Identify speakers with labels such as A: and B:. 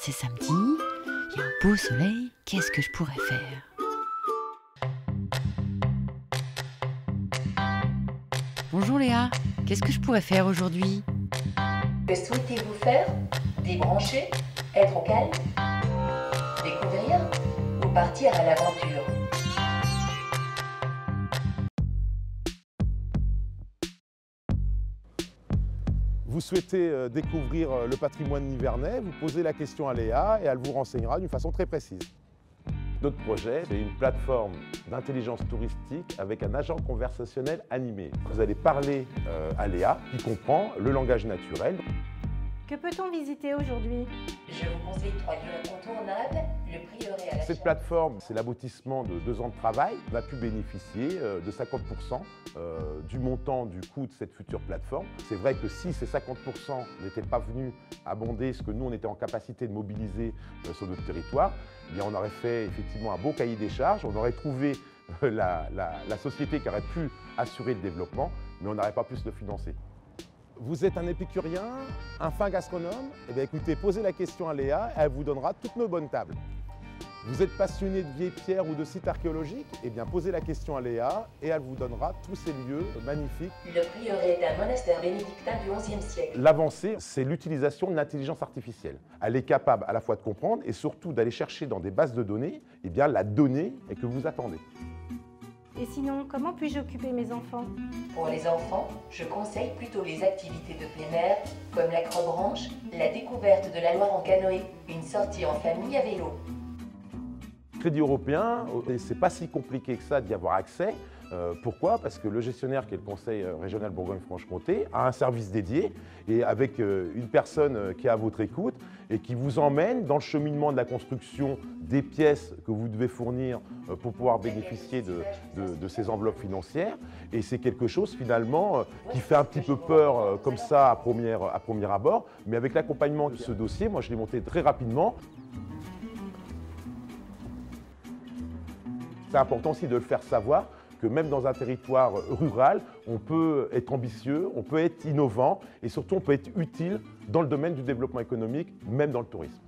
A: c'est samedi, il y a un beau soleil, qu'est-ce que je pourrais faire? Bonjour Léa, qu'est-ce que je pourrais faire aujourd'hui?
B: Que souhaitez-vous faire? Débrancher? Être au calme? Découvrir? Ou partir à l'aventure?
C: Vous souhaitez découvrir le patrimoine nivernais, vous posez la question à Léa et elle vous renseignera d'une façon très précise. Notre projet, c'est une plateforme d'intelligence touristique avec un agent conversationnel animé. Vous allez parler à Léa qui comprend le langage naturel.
D: Que peut-on visiter aujourd'hui?
B: Je vous conseille 3 lieux incontournables, le prieuré à la
C: Cette plateforme, c'est l'aboutissement de 2 ans de travail. On a pu bénéficier de 50% du montant du coût de cette future plateforme. C'est vrai que si ces 50% n'étaient pas venus abonder ce que nous, on était en capacité de mobiliser sur notre territoire, eh bien, on aurait fait effectivement un beau cahier des charges, on aurait trouvé la société qui aurait pu assurer le développement, mais on n'aurait pas pu se le financer. Vous êtes un épicurien, un fin gastronome? Eh bien écoutez, posez la question à Léa, elle vous donnera toutes nos bonnes tables. Vous êtes passionné de vieilles pierres ou de sites archéologiques? Eh bien posez la question à Léa et elle vous donnera tous ces lieux magnifiques.
B: Le prieuré est un monastère bénédictin du XIe siècle.
C: L'avancée, c'est l'utilisation de l'intelligence artificielle. Elle est capable à la fois de comprendre et surtout d'aller chercher dans des bases de données eh bien, la donnée que vous attendez.
D: Et sinon, comment puis-je occuper mes enfants?
B: Pour les enfants, je conseille plutôt les activités de plein air, comme l'acrobranche, la découverte de la Loire en canoë, une sortie en famille à vélo.
C: Crédit européen, c'est pas si compliqué que ça d'y avoir accès. Pourquoi? Parce que le gestionnaire, qui est le Conseil régional Bourgogne-Franche-Comté, a un service dédié et avec une personne qui est à votre écoute et qui vous emmène dans le cheminement de la construction des pièces que vous devez fournir pour pouvoir bénéficier de ces enveloppes financières. Et c'est quelque chose finalement qui fait un petit peu peur comme ça à premier abord, mais avec l'accompagnement de ce dossier, moi je l'ai monté très rapidement. C'est important aussi de le faire savoir que même dans un territoire rural, on peut être ambitieux, on peut être innovant et surtout on peut être utile dans le domaine du développement économique, même dans le tourisme.